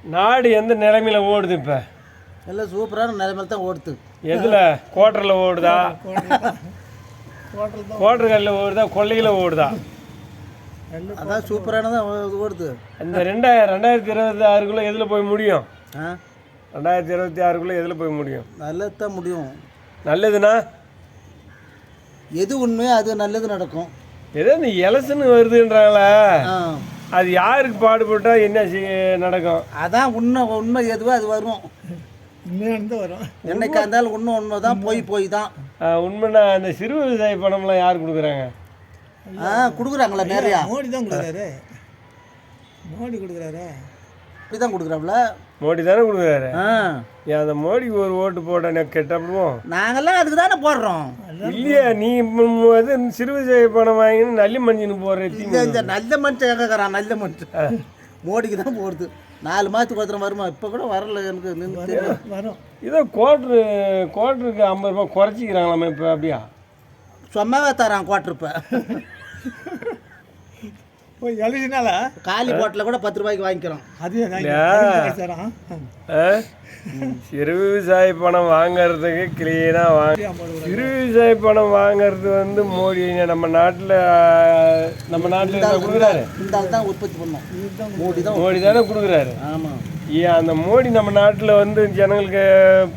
நாடு எந்த நிலைமையில ஓடுது இப்போ? எல்லாம் சூப்பரான நிலைமையில தான் ஓடுது. எதில்? கோட்டரில் ஓடுதா, கோட்டர்களில் ஓடுதா, கொள்ளையில் ஓடுதா? அதான் சூப்பரானதான் ஓடுது. இந்த 2026க்குள்ளே எதில் போய் முடியும்? 2026க்குள்ளே எதில் போய் முடியும்? நல்லது தான் முடியும். நல்லதுன்னா எது உண்மையோ அது நல்லது நடக்கும். ஏதோ இந்த எலெக்ஷன் வருதுன்றாங்களே, அது யாருக்கு பாடுபட்டா என்ன நடக்கும்? அதான் உண்மை எதுவோ அது வரும். வரும் என்னைக்கா இருந்தாலும் உண்மை தான், போய் தான். உண்மைன்னா அந்த சிறு விவசாய பணம்லாம் யார் கொடுக்குறாங்க? கொடுக்குறாங்களா? நிறையா மோடி தான் கொடுக்குறாரு. மோடி கொடுக்குறாரு. இப்படி தான் கொடுக்குறாப்புல. மோடி தானே கொடுக்குறாரு. அந்த மோடிக்கு ஒரு ஓட்டு போட்ட கெட்டப்படுவோம். நாங்கெல்லாம் அதுக்கு தானே போடுறோம். இல்லையா, நீ அது சிறு விவசாய பணம் வாங்கின்னு நல்ல மனுஷனு போடுற. இந்த நல்ல மனுஷன் கேட்கறான். நல்ல மனுஷன் மோடிக்கு தான் போடுது. 4 மாதத்துக்கு ஒருத்தரம் வருமா? இப்போ கூட வரல எனக்கு. நின்று வரும். இதோ கோட்டருக்கு 50 ரூபா குறைச்சிக்கிறாங்களாமே இப்போ? அப்படியா? சும்மாவே தரான் கோட்டர். இப்போ எழுதினால காலி போட்டில் கூட 10 ரூபாய்க்கு வாங்கிக்கிறோம். சிறு விவசாய பணம் வாங்கறதுக்கு கிளீனாக சிறு விவசாய பணம் வாங்கறது வந்து மோடி நம்ம நாட்டில் கொடுக்குறாரு. இந்த ஆள் தான் உற்பத்தி பண்ணோம். மோடி தானே கொடுக்குறாரு. ஆமாம். அந்த மோடி நம்ம நாட்டில் வந்து ஜனங்களுக்கு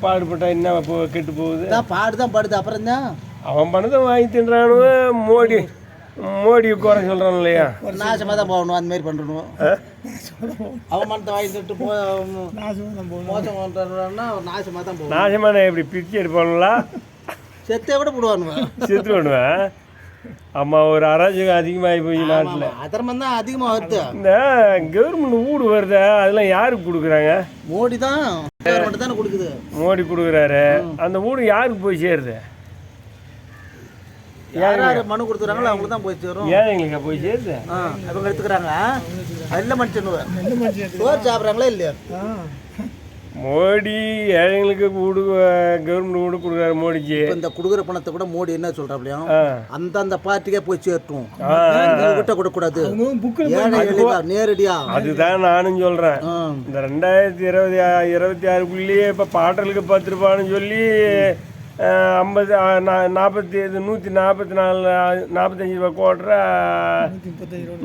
பாடுபட்டா என்ன கெட்டு போகுது? பாடுதான் படுது. அப்புறம் தான் அவன் பணத்தை வாங்கி தின்றானுவன். மோடியை குறை சொல்கிறான் இல்லையா? ஒரு நாசமாக தான் போகணும். அந்த மாதிரி பண்ணுறணும். அவன் மனத்தை வாங்கிட்டு மோசம் பண்ணுறான்னா நாசமாக தான் போகணும். நாசமான எப்படி பிரிச்சு எடுப்பானுங்களா? செத்தே கூட போடுவானுங்க. செத்து பண்ணுவேன். ஆமாம், ஒரு அராஜகம் அதிகமாகி போய் நாட்டில். அதர்மம் தான் அதிகமாக வருது. இந்த கவர்மெண்ட் வீடு வருது, அதெல்லாம் யாருக்கு கொடுக்குறாங்க? மோடி தான். கவர்மெண்ட் தானே கொடுக்குது. மோடி கொடுக்குறாரு. அந்த வீடு யாருக்கு போய் சேருது? யார் மனு கொடுத்துறாங்களோ அவங்களுக்கு தான் போய் சேரும். ஏழைங்களுக்கு போய் சேருது. அவங்க எடுத்துக்கிறாங்க. நல்ல மனுஷன் சோறு சாப்பிட்றாங்களா இல்லையா? மோடி ஏழைங்களுக்கு வீடு, கவர்மெண்ட் வீடு கொடுக்குறாரு மோடிக்கு. இந்த கொடுக்குற பணத்தை கூட மோடி என்ன சொல்றாப்லையும், அந்த பார்ட்டிக்கே போய் சேரட்டும், கிட்ட கொடுக்கூடாது, நேரடியா. அதுதான் நானும் சொல்றேன். இந்த 2026க்குள்ளேயே இப்ப பாட்டலுக்கு 10 ரூபான்னு சொல்லி 50 45 144 45 ரூபா கோட்டரை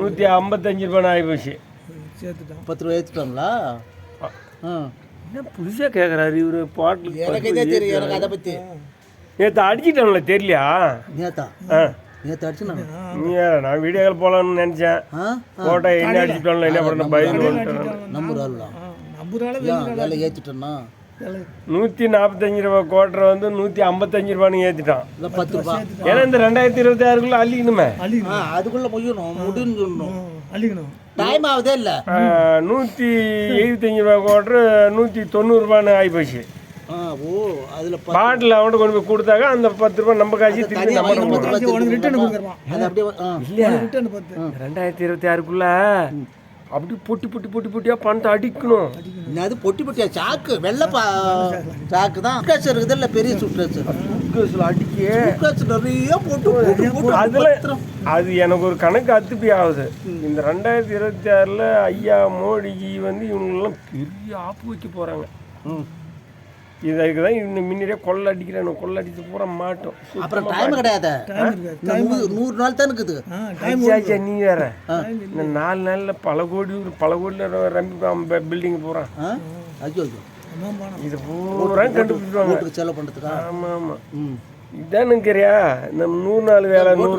155 ரூபான்னு ஆகிப்போச்சு. 10 ரூபா ஏற்றுட்டாங்களா? என்ன புதுசாக கேட்குறாரு இவர் பாட்டில்? எனக்கு இதே தெரியும். எனக்கு அதை பற்றி நேற்று அடிச்சிட்டோம்ல, தெரியலையா? நேற்று அடிச்சு நான் வீடியோ கால் போகலான்னு நினச்சேன். போட்டோ என்ன அடிச்சிட்டோம்ல, என்ன பண்ண பயிர் வேலை ஏற்றிட்டோம்னா 145 ரூபா கோட்டரை வந்து 155 ரூபான்னு ஏற்றிட்டான். 10 ரூபா. ஏன்னா இந்த 2026க்குள்ள அள்ளிக்கணுமே. அதுக்குள்ள முடியணும். டைம் ஆகுதே இல்லை. 175 ரூபா கோட்டரு 190 ரூபான்னு ஆகிப்போச்சு. பாட்டில் அவன்கிட்ட கொண்டு போய் கொடுத்தாக்க அந்த 10 ரூபா நம்ம காசு திருப்பி நம்ம இல்லையா? 2026க்குள்ள அப்படி பொட்டியா பணத்தை அடிக்கணும். அது பொட்டியா சாக்கு வெள்ளை சாக்கு தான் இருக்குது. இல்லை பெரிய சுட்கேஸில் அடிக்க நிறைய போட்டு அதில் அது எனக்கு ஒரு கணக்கு அத்துப்பி ஆகுது. இந்த 2026ல் ஐயா மோடிஜி வந்து இவங்களெல்லாம் பெரிய ஆப்பு வைக்க போகிறாங்க. இதுக்கு தான் இன்னும் முன்னாடியே கொள்ளை அடிச்சு பூரா மாட்டோம். அப்புறம் டைம் கிடையாது. 100 நாள் தான் இருக்குது. நீ வேற இந்த 4 நாளில் பல கோடியில் ரம்பி பில்டிங் போகிறான். இது பூரா கண்டுபிடிச்சிருவாங்க செலவு பண்ணுறதுக்கா? ஆமாம். இதானுங்கிறியா? இந்த 100 நாள் வேலை 100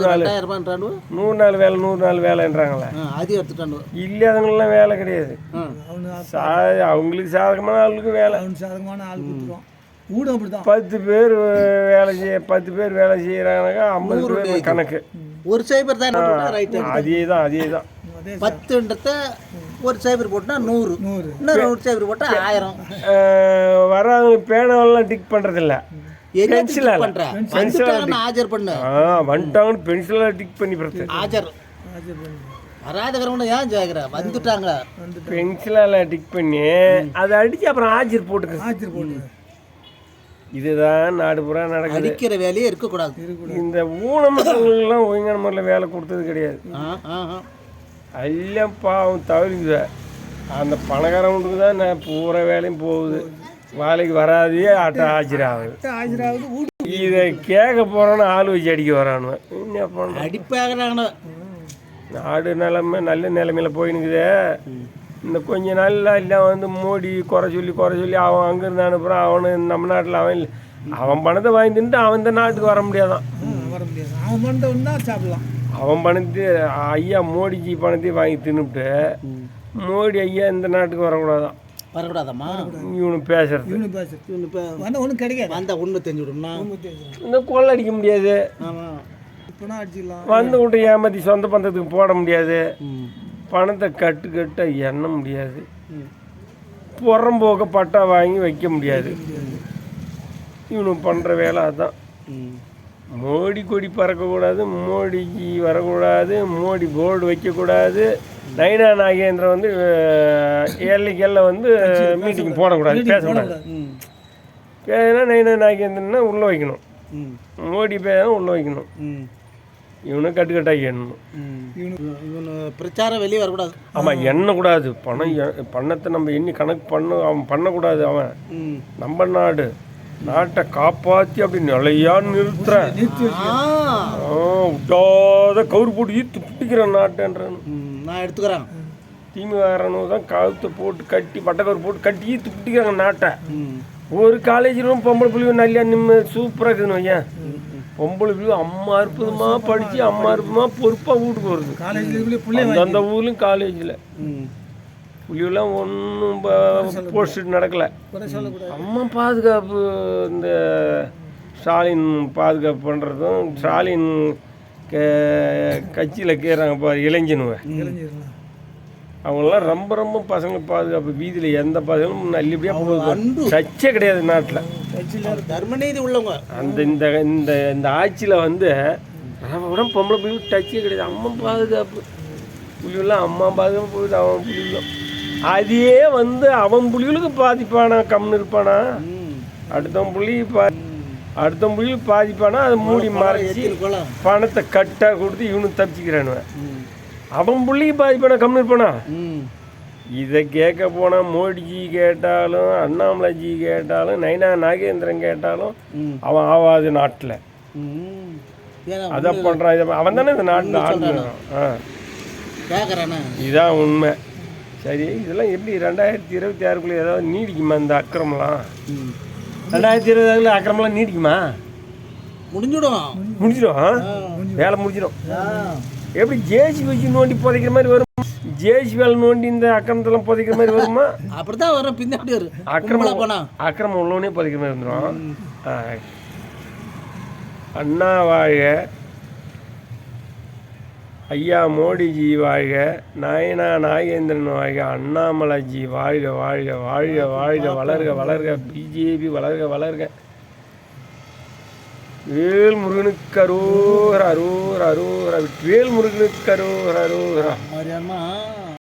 நாள் வேலைன்றாங்களே, அது எடுத்துட்டாங்க. இல்லாதவங்களாம் வேலை கிடையாது. அவங்களுக்கு சாதகமான ஆளுக்கு வேலை. 10 பேர் வேலை செய்யறாங்கனாக்கா 50 பேர் கணக்கு. ஒரு சைபர் தான். அதேதான் 10 ஒரு சைபர் போட்டா 100, இன்னொரு ஒரு சைபர் போட்டா 1000. வர்றவங்க பேனாவெல்லாம் டிக் பண்றதில்ல, பென்சில் டிக் பண்ணி வந்துட்டாங்க. பென்சிலால டிக் பண்ணி அதை அடிச்சு அப்புறம் ஆஜர் போட்டுக்க. இதுதான் நாடு பூரா நடக்குது. அடிக்கிற வேலையே இருக்கக்கூடாது. இந்த ஊனமற்றவங்களுக்கெல்லாம் ஒழுங்கான முறையில் வேலை கொடுத்தது கிடையாது. எல்லாம் பாவம் தவறிக்குது. அந்த பணக்காரவனுக்கு தான் நான் பூரா வேலையும் போகுது, வேலைக்கு வராதே ஆஜராகுது. இதை கேட்க போகிறான்னு ஆள் வச்சு அடிக்க வரானுவேன். என்ன பண்ண அடிப்பாகிறாங்கண்ணா. நாடு நிலைமை நல்ல நிலைமையில போயினுக்குதே. இந்த கொஞ்ச நாளில் எல்லாம் வந்து மோடி குறை சொல்லி அவன் அங்கேருந்து அனுப்புகிறான். அவனு நம்ம நாட்டில் அவன் பணத்தை வாங்கி தின்ட்டு அவன் இந்த நாட்டுக்கு வர முடியாதான். அவன் பணத்தை ஐயா மோடிஜி பணத்தையும் வாங்கி தின்னுட்டு மோடி ஐயா இந்த நாட்டுக்கு வரக்கூடாதான். வரக்கூடாதாம்மா இவனு பேசுறது ஒன்றும் கிடைக்காது. அந்த ஒன்று தெரிஞ்சுவிடும்னா இந்த கொள்ளை அடிக்க முடியாது. வந்து விட்டு ஏமாற்றி சொந்த பந்தத்துக்கு போட முடியாது. பணத்தை கட்ட எண்ண முடியாது. புறம்போக்க பட்டா வாங்கி வைக்க முடியாது. இவனு பண்ணுற வேலை அதுதான். மோடி கொடி பறக்கக்கூடாது, மோடிஜி வரக்கூடாது, மோடி போர்டு வைக்கக்கூடாது. நயினா நாகேந்திரன் வந்து ஏழைக்கெல்லாம் வந்து மீட்டிங் போடக்கூடாது, பேசக்கூடாது. பேசினா நயினா நாகேந்திரன்னா உள்ளே வைக்கணும், மோடி பேசினா உள்ளே வைக்கணும். இவனை கட்டுக்கட்டாக எண்ணணும். இவனு பிரச்சாரம் வெளியே வரக்கூடாது. ஆமாம், எண்ணக்கூடாது. பணத்தை நம்ம எண்ணி கணக்கு அவன் பண்ணக்கூடாது. அவன் நம்ம நாட்டை காப்பாற்றி அப்படி நிலையா நிறுத்துறேன். விட்டாத கவுரு போட்டு ஈத்து பிடிக்கிறேன் நாட்டுன்றான். நான் எடுத்துக்கிறேன். திமுககாரனு தான் கழுத்தை போட்டு கட்டி பட்டக்கவர் போட்டு கட்டி ஈத்து பிடிக்கிறாங்க நாட்டை. ஒரு காலேஜிலும் பொம்பளை பிள்ளைங்க நல்லா சூப்பராக இருக்குதுன்னு வையன். பொம்பளை பிள்ளைங்க அம்மா இருப்பதுமா படித்து அம்மா இருப்பதுமா பொறுப்பாக வீட்டுக்கு வருது. அந்த ஊர்லேயும் காலேஜில் புள்ளியெல்லாம் ஒன்றும் போஸ்ட் நடக்கலை. அம்மா பாதுகாப்பு இந்த ஸ்டாலின் பாதுகாப்பு பண்ணுறதும் ஸ்டாலின் கட்சியில் கேட்குறாங்க பாரு இளைஞனுவ. அவங்களாம் ரொம்ப ரொம்ப பசங்க பாதுகாப்பு. வீதியில் எந்த பசங்களும் நல்லபடியாக போகுது. சர்ச்சே கிடையாது நாட்டில். தர்மநீதி உள்ளவங்க அந்த இந்த இந்த இந்த ஆட்சியில் வந்து உடம்பு பொம்பளை பிள்ளைங்க டச்சே கிடையாது. அம்மா பாதுகாப்பு புள்ளியெல்லாம் அம்மா பாதுகாப்பு போகுது. அவன் புள்ளிகளும் அதே வந்து அவன் புள்ளிகளுக்கு பாதிப்பானா கம்னு இருப்பானா? அடுத்தவன் புள்ளிகளுக்கு பாதிப்பானா? அதை மூடி மறைச்சி பணத்தை கட்டாக கொடுத்து இவனுக்கு தப்பிச்சுக்கிறானுவன். அவன் புள்ளிக்கு பாதிப்பானா கம்னு இருப்பானா? இதை கேட்க போனால் மோடிஜி கேட்டாலும் அண்ணாமலைஜி கேட்டாலும் நயினா நாகேந்திரன் கேட்டாலும் அவன் ஆவாது நாட்டில். அதை பண்ணுறான். அவன் தானே இந்த நாட்டில் ஆளுநர். இதுதான் உண்மை. சரி, இதெல்லாம் எப்படி 2026 ஏதாவது நீடிக்குமா இந்த அக்கிரமெல்லாம்? 2026 அக்கிரமெல்லாம் நீடிக்குமா? முடிஞ்சிடும். வேலை முடிஞ்சிடும். எப்படி ஜேசி வச்சு நோண்டி புதைக்கிற மாதிரி வரும்? ஜேசி வேலை நோண்டி இந்த அக்கிரமத்தெல்லாம் புதைக்கிற மாதிரி வருமா? அப்படிதான் வரும். பின்னாடி அக்கிரமம் உள்ளவனே புதைக்கிற மாதிரி வந்துடும். அண்ணா வாழ்க, ஐயா மோடிஜி வாழ்க, நயினா நாகேந்திரன் வாழ்க, அண்ணாமலைஜி வாழ்க வாழ்க வாழ்க வாழ்க, வளர்க வளர்க, பிஜேபி வளர்க வளர்க. வேல் முருகனுக்கு அரோகரா அரோகரா அரோகரா. வேல் முருகனுக்கு அரோகரா அரோகரா.